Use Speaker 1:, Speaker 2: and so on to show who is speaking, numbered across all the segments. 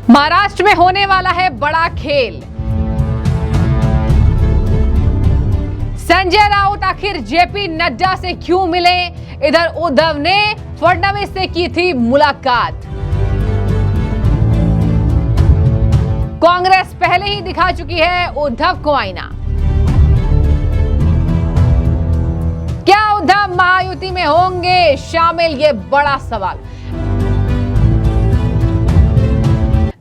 Speaker 1: महाराष्ट्र में होने वाला है बड़ा खेल। संजय राउत आखिर जेपी नड्डा से क्यों मिले? इधर उद्धव ने फडणवीस से की थी मुलाकात। कांग्रेस पहले ही दिखा चुकी है उद्धव को आईना। क्या उद्धव महायुति में होंगे शामिल? ये बड़ा सवाल।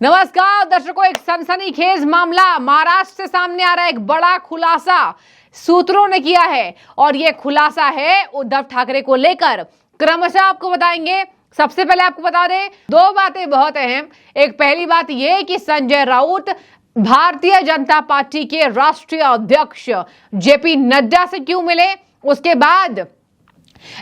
Speaker 1: नमस्कार दर्शकों, एक सनसनीखेज मामला महाराष्ट्र से सामने आ रहा है। एक बड़ा खुलासा सूत्रों ने किया है और यह खुलासा है उद्धव ठाकरे को लेकर। क्रमशः आपको बताएंगे। सबसे पहले आपको बता दें, दो बातें बहुत अहम। एक पहली बात यह कि संजय राउत भारतीय जनता पार्टी के राष्ट्रीय अध्यक्ष जेपी नड्डा से क्यों मिले, उसके बाद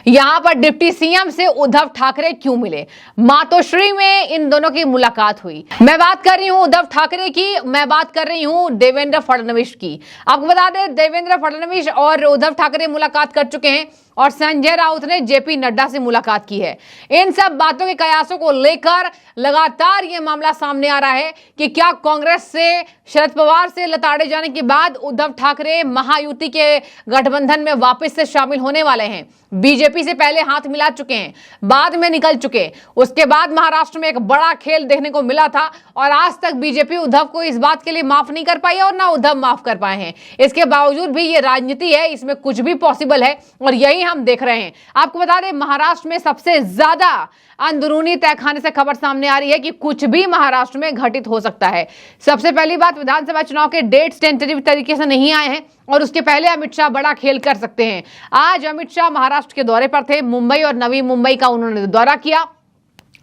Speaker 1: यहां पर डिप्टी सीएम से उद्धव ठाकरे क्यों मिले। मातोश्री में इन दोनों की मुलाकात हुई। मैं बात कर रही हूं उद्धव ठाकरे की, मैं बात कर रही हूं देवेंद्र फडणवीस की। आपको बता दें, देवेंद्र फडणवीस और उद्धव ठाकरे मुलाकात कर चुके हैं और संजय राउत ने जेपी नड्डा से मुलाकात की है। इन सब बातों के कयासों को लेकर लगातार यह मामला सामने आ रहा है कि क्या कांग्रेस से शरद पवार से लताड़े जाने के बाद उद्धव ठाकरे महायुति के गठबंधन में वापस से शामिल होने वाले हैं। बीजेपी से पहले हाथ मिला चुके हैं, बाद में निकल चुके। उसके बाद महाराष्ट्र में एक बड़ा खेल देखने को मिला था और आज तक बीजेपी उद्धव को इस बात के लिए माफ नहीं कर पाई और ना उद्धव माफ कर पाए हैं। इसके बावजूद भी ये राजनीति है, इसमें कुछ भी पॉसिबल है और यही हम देख रहे हैं। आपको बता दें, महाराष्ट्र में सबसे ज्यादा अंदरूनी तहखाने से खबर सामने आ रही है कि कुछ भी महाराष्ट्र में घटित हो सकता है। सबसे पहली बात, विधानसभा चुनाव के डेट्स टेंटेटिव तरीके से नहीं आए हैं और उसके पहले अमित शाह बड़ा खेल कर सकते हैं। आज अमित शाह महाराष्ट्र के दौरे पर थे। मुंबई और नवी मुंबई का उन्होंने दौरा किया।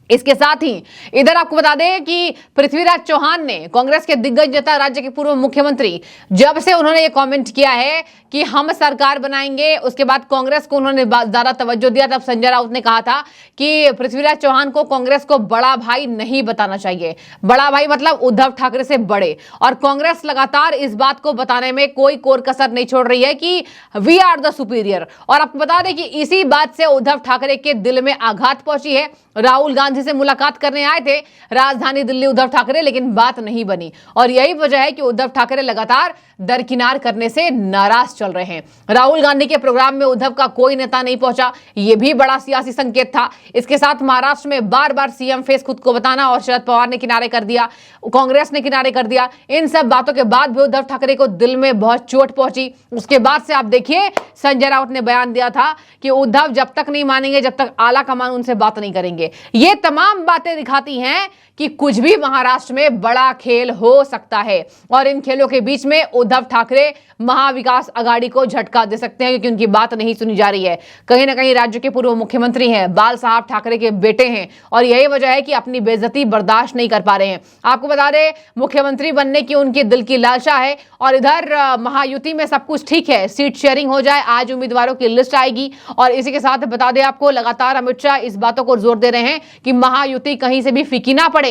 Speaker 1: इसके साथ ही इधर आपको बता दें कि पृथ्वीराज चौहान ने, कांग्रेस के दिग्गज नेता, राज्य के पूर्व मुख्यमंत्री, जब से उन्होंने ये कमेंट किया है कि हम सरकार बनाएंगे, उसके बाद कांग्रेस को उन्होंने ज्यादा तवज्जो दिया। तब संजय राउत ने कहा था कि पृथ्वीराज चौहान को कांग्रेस को बड़ा भाई नहीं बताना चाहिए। बड़ा भाई मतलब उद्धव ठाकरे से बड़े। और कांग्रेस लगातार इस बात को बताने में कोई कोर कसर नहीं छोड़ रही है कि वी आर द सुपीरियर। और आपको बता दें कि इसी बात से उद्धव ठाकरे के दिल में आघात पहुंची है। राहुल गांधी से मुलाकात करने आए थे राजधानी दिल्ली उद्धव ठाकरे, लेकिन बात नहीं बनी और यही वजह है कि उद्धव ठाकरे लगातार दरकिनार करने से नाराज चल रहे हैं। राहुल गांधी के प्रोग्राम में उद्धव का कोई नेता नहीं पहुंचा, यह भी बड़ा सियासी संकेत था। इसके साथ महाराष्ट्र में बार बार सीएम फेस खुद को बताना और शरद पवार ने किनारे कर दिया, कांग्रेस ने किनारे कर दिया। इन सब बातों के बाद भी उद्धव ठाकरे को दिल में बहुत चोट पहुंची। उसके बाद से आप देखिए, संजय राउत ने बयान दिया था कि उद्धव जब तक नहीं मानेंगे, जब तक आला कमान उनसे बात नहीं करेंगे। ये तमाम बातें दिखाती हैं कि कुछ भी महाराष्ट्र में बड़ा खेल हो सकता है और इन खेलों के बीच में उद्धव ठाकरे महाविकास आघाड़ी को झटका दे सकते हैं, क्योंकि उनकी बात नहीं सुनी जा रही है। कहीं ना कहीं राज्य के पूर्व मुख्यमंत्री हैं, बाल साहब ठाकरे के बेटे हैं और यही वजह है कि अपनी बेइज्जती बर्दाश्त नहीं कर पा रहे हैं। आपको बता दें, मुख्यमंत्री बनने की उनके दिल की लालसा है और इधर महायुति में सब कुछ ठीक है, सीट शेयरिंग हो जाए, आज उम्मीदवारों की लिस्ट आएगी। और इसी के साथ बता दें आपको, लगातार अमित शाह इस बातों को जोर दे रहे हैं कि महायुति कहीं से भी फीकी ना पड़े।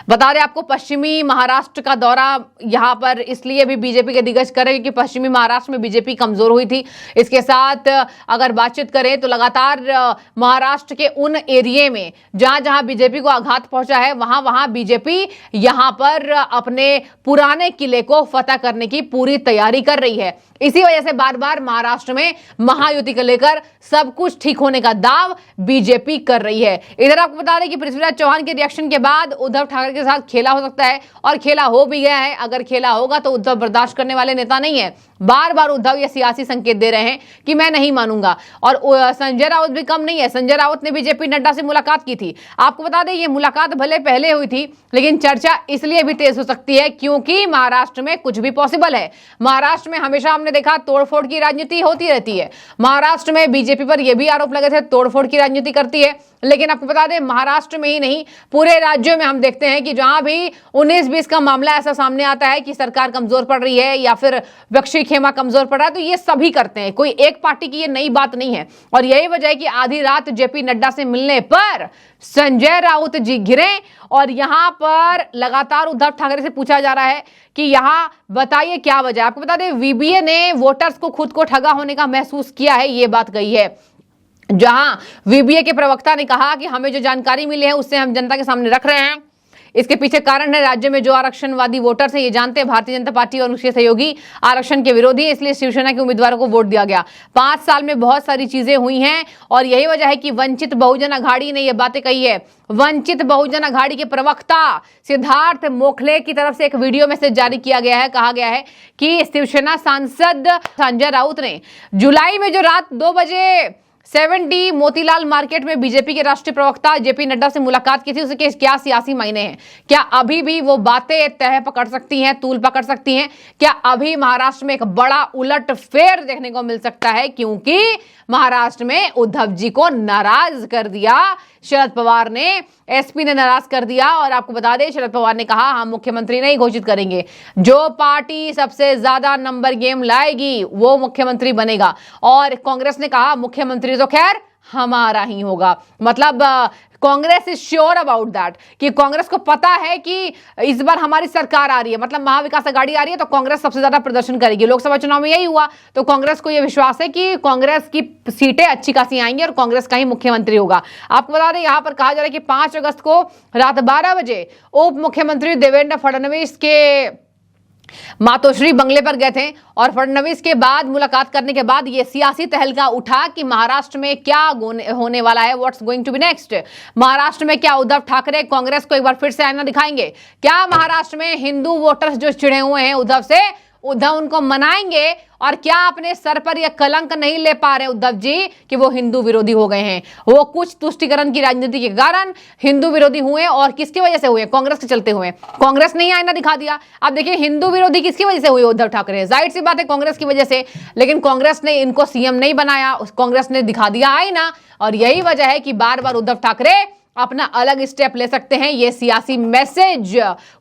Speaker 1: बता दें आपको, पश्चिमी महाराष्ट्र का दौरा यहां पर इसलिए भी बीजेपी के दिग्गज कर रहे हैं क्योंकि पश्चिमी महाराष्ट्र में बीजेपी कमजोर हुई थी। इसके साथ अगर बातचीत करें तो लगातार महाराष्ट्र के उन एरिया में जहां जहां बीजेपी को आघात पहुंचा है, वहां वहां बीजेपी यहां पर अपने पुराने किले को फतह करने की पूरी तैयारी कर रही है। इसी वजह से बार बार महाराष्ट्र में महायुति को लेकर सब कुछ ठीक होने का दाव बीजेपी कर रही है। इधर आपको बता दें कि पृथ्वीराज चौहान के रिएक्शन के बाद उद्धव ठाकरे के साथ खेला हो सकता है और खेला हो भी गया है। अगर खेला होगा तो उद्धव बर्दाश्त करने वाले नेता नहीं है। बार बार उद्धव ये सियासी संकेत दे रहे हैं कि मैं नहीं मानूंगा। और संजय राउत भी कम नहीं है। संजय राउत ने भी जेपी नड्डा से मुलाकात की थी। आपको बता दें, ये मुलाकात भले पहले हुई थी, लेकिन चर्चा इसलिए भी तेज हो सकती है क्योंकि महाराष्ट्र में कुछ भी पॉसिबल है। महाराष्ट्र में हमेशा हमने देखा तोड़फोड़ की राजनीति होती रहती है। महाराष्ट्र में बीजेपी पर यह भी आरोप लगे थे तोड़फोड़ की राजनीति करती है, लेकिन आपको बता दें, महाराष्ट्र में ही नहीं, पूरे राज्यों में हम देखते हैं कि जहां भी 19-20 का मामला ऐसा सामने आता है कि सरकार कमजोर पड़ रही है या फिर विपक्षी खेमा कमजोर पड़ रहा है, तो ये सभी करते हैं। कोई एक पार्टी की ये नई बात नहीं है। और यही वजह है कि आधी रात जेपी नड्डा से मिलने पर संजय राउत जी घिरे और यहां पर लगातार उद्धव ठाकरे से पूछा जा रहा है कि यहां बताइए क्या वजह। आपको बता दें, वीबीए ने वोटर्स को खुद को ठगा होने का महसूस किया है, ये बात कही है। जहां वीबीए के प्रवक्ता ने कहा कि हमें जो जानकारी मिली है उससे हम जनता के सामने रख रहे हैं। इसके पीछे कारण है राज्य में जो आरक्षणवादी वोटर्स हैं, ये जानते हैं भारतीय जनता पार्टी और उसके सहयोगी आरक्षण के विरोधी है, इसलिए शिवसेना के उम्मीदवारों को वोट दिया गया। 5 साल में बहुत सारी चीजें हुई हैं और यही वजह है कि वंचित बहुजन अघाड़ी ने यह बातें कही है। वंचित बहुजन अघाड़ी के प्रवक्ता सिद्धार्थ मोखले की तरफ से एक वीडियो मैसेज जारी किया गया है। कहा गया है कि शिवसेना सांसद संजय राउत ने जुलाई में जो रात 2 बजे 70 मोतीलाल मार्केट में बीजेपी के राष्ट्रीय प्रवक्ता जेपी नड्डा से मुलाकात की थी, उसके क्या सियासी मायने हैं? क्या अभी भी वो बातें तह पकड़ सकती हैं, तूल पकड़ सकती हैं? क्या अभी महाराष्ट्र में एक बड़ा उलटफेर देखने को मिल सकता है? क्योंकि महाराष्ट्र में उद्धव जी को नाराज कर दिया शरद पवार ने, एसपी ने नाराज कर दिया। और आपको बता दें, शरद पवार ने कहा हम मुख्यमंत्री नहीं घोषित करेंगे, जो पार्टी सबसे ज्यादा नंबर गेम लाएगी वो मुख्यमंत्री बनेगा। और कांग्रेस ने कहा मुख्यमंत्री तो खैर हमारा ही होगा। मतलब Congress is sure about that कि कांग्रेस को पता है कि इस बार हमारी सरकार आ रही है, मतलब महाविकास आघाड़ी आ रही है, तो कांग्रेस सबसे ज्यादा प्रदर्शन करेगी। लोकसभा चुनाव में यही हुआ, तो कांग्रेस को यह विश्वास है कि कांग्रेस की सीटें अच्छी खासी आएंगी और कांग्रेस का ही मुख्यमंत्री होगा। आपको बता दें, यहां पर कहा जा रहा है कि 5 अगस्त को रात 12 बजे उप मुख्यमंत्री देवेंद्र फडणवीस के मातोश्री बंगले पर गए थे और फडणवीस के बाद मुलाकात करने के बाद यह सियासी तहलका उठा कि महाराष्ट्र में क्या होने वाला है, what's going to be next. Maharashtra में क्या उद्धव ठाकरे कांग्रेस को एक बार फिर से आईना दिखाएंगे? क्या महाराष्ट्र में हिंदू वोटर्स जो चिढ़े हुए हैं उद्धव से, उद्धव उनको मनाएंगे? और क्या अपने सर पर यह कलंक नहीं ले पा रहे उद्धव जी कि वो हिंदू विरोधी हो गए हैं? वो कुछ तुष्टीकरण की राजनीति के कारण हिंदू विरोधी हुए और किसकी वजह से हुए? कांग्रेस के चलते हुए। कांग्रेस ने ही आईना दिखा दिया। अब देखिए, हिंदू विरोधी किसकी वजह से हुए? उद्धव ठाकरे। जाहिर सी बात है कांग्रेस की वजह से, लेकिन कांग्रेस ने इनको सीएम नहीं बनाया, कांग्रेस ने दिखा दिया आईना। और यही वजह है कि बार बार उद्धव ठाकरे अपना अलग स्टेप ले सकते हैं। ये सियासी मैसेज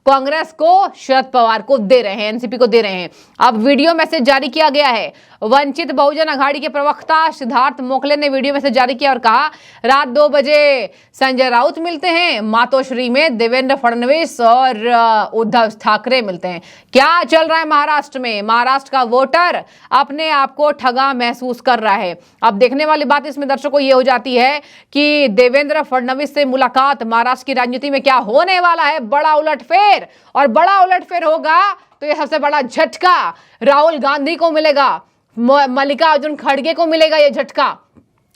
Speaker 1: कांग्रेस को शरद पवार को दे रहे हैं, एनसीपी को दे रहे हैं। अब वीडियो मैसेज जारी किया गया है। वंचित बहुजन अघाड़ी के प्रवक्ता सिद्धार्थ मोखले ने वीडियो मैसेज जारी किया और कहा रात 2 बजे संजय राउत मिलते हैं, मातोश्री में देवेंद्र फडणवीस और उद्धव ठाकरे मिलते हैं। क्या चल रहा है महाराष्ट्र में? महाराष्ट्र का वोटर अपने आप को ठगा महसूस कर रहा है। अब देखने वाली बात इसमें दर्शकों ये हो जाती है कि देवेंद्र फडणवीस से मुलाकात, महाराष्ट्र की राजनीति में क्या होने वाला है? बड़ा उलटफेर। और बड़ा उलटफेर होगा तो ये सबसे बड़ा झटका राहुल गांधी को मिलेगा, मल्लिकार्जुन खड़गे को मिलेगा ये झटका।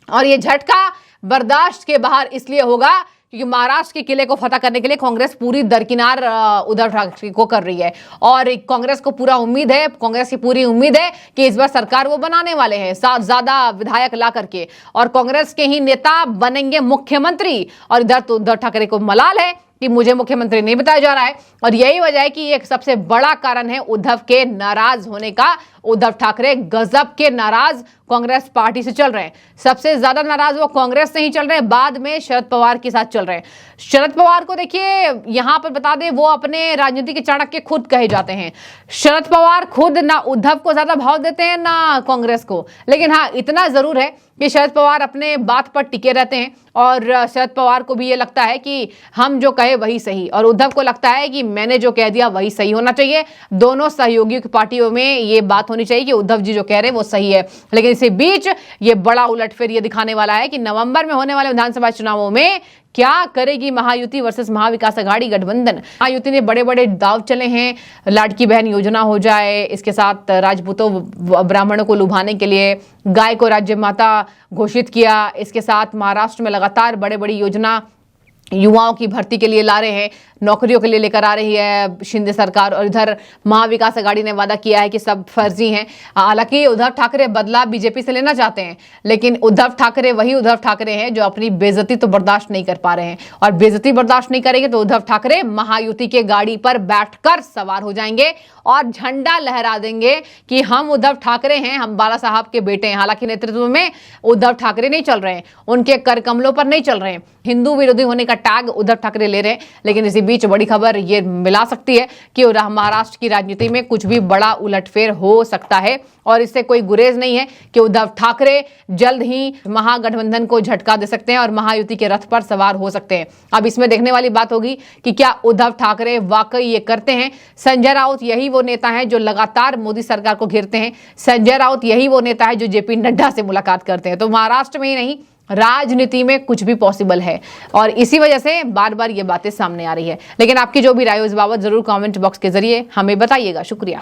Speaker 1: और ये झटका बर्दाश्त के बाहर इसलिए होगा क्योंकि महाराष्ट्र के किले को फतह करने के लिए कांग्रेस पूरी दरकिनार उद्धव ठाकरे को कर रही है। और कांग्रेस को पूरा उम्मीद है, कांग्रेस की पूरी उम्मीद है कि इस बार सरकार वो बनाने वाले हैं, 7 ज्यादा विधायक ला करके, और कांग्रेस के ही नेता बनेंगे मुख्यमंत्री। और इधर तो उद्धव ठाकरे को मलाल है कि मुझे मुख्यमंत्री नहीं बताया जा रहा है। और यही वजह है कि एक सबसे बड़ा कारण है उद्धव के नाराज होने का। उद्धव ठाकरे गजब के नाराज कांग्रेस पार्टी से चल रहे हैं। सबसे ज्यादा नाराज वो कांग्रेस से ही चल रहे हैं, बाद में शरद पवार के साथ चल रहे हैं। शरद पवार को देखिए, यहां पर बता दें, वो अपने राजनीति के चाणक्य खुद कहे जाते हैं। शरद पवार खुद ना उद्धव को ज्यादा भाव देते हैं ना कांग्रेस को, लेकिन हाँ इतना जरूर है कि शरद पवार अपने बात पर टिके रहते हैं। और शरद पवार को भी ये लगता है कि हम जो कहे वही सही, और उद्धव को लगता है कि मैंने जो कह दिया वही सही होना चाहिए। दोनों सहयोगियों की पार्टियों में ये बात होनी चाहिए कि उद्धव जी जो कह रहे हैं वो सही है। लेकिन इसी बीच ये बड़ा उलटफेर ये दिखाने वाला है कि नवंबर में होने वाले विधानसभा चुनावों में क्या करेगी महायुति वर्सेस महाविकास आघाड़ी गठबंधन। महायुति ने बड़े बड़े दाव चले हैं, लाड़की बहन योजना हो जाए, इसके साथ राजपूतों ब्राह्मणों को लुभाने के लिए गाय को राज्य माता घोषित किया, इसके साथ महाराष्ट्र में लगातार बड़े बड़ी योजना युवाओं की भर्ती के लिए ला रहे हैं, नौकरियों के लिए लेकर आ रही है शिंदे सरकार। और इधर महाविकास आघाड़ी ने वादा किया है कि सब फर्जी हैं। हालांकि उद्धव ठाकरे बदलाव बीजेपी से लेना चाहते हैं, लेकिन उद्धव ठाकरे वही उद्धव ठाकरे हैं जो अपनी बेइज्जती तो बर्दाश्त नहीं कर पा रहे हैं। और बेइज्जती बर्दाश्त नहीं करेंगे तो उद्धव ठाकरे महायुति के गाड़ी पर बैठकर सवार हो जाएंगे और झंडा लहरा देंगे कि हम उद्धव ठाकरे हैं, हम बाला साहब के बेटे हैं। हालांकि नेतृत्व में उद्धव ठाकरे नहीं चल रहे हैं, उनके कर कमलों पर नहीं चल रहे हैं, हिंदू विरोधी होने का टैग उद्धव ठाकरे ले रहे हैं। लेकिन इसी बीच बड़ी खबर ये मिला सकती है कि महाराष्ट्र की राजनीति में कुछ भी बड़ा उलटफेर हो सकता है और इससे कोई गुरेज नहीं है कि उद्धव ठाकरे जल्द ही महागठबंधन को झटका दे सकते हैं और महायुति के रथ पर सवार हो सकते हैं। अब इसमें देखने वाली बात होगी कि क्या उद्धव ठाकरे वाकई ये करते हैं। संजय राउत यही वो नेता है जो लगातार मोदी सरकार को घेरते हैं। संजय राउत यही वो नेता है जो जेपी नड्डा से मुलाकात करते हैं। तो महाराष्ट्र में ही नहीं, राजनीति में कुछ भी पॉसिबल है और इसी वजह से बार बार ये बातें सामने आ रही है। लेकिन आपकी जो भी राय हो इस बाबत जरूर कमेंट बॉक्स के जरिए हमें बताइएगा। शुक्रिया।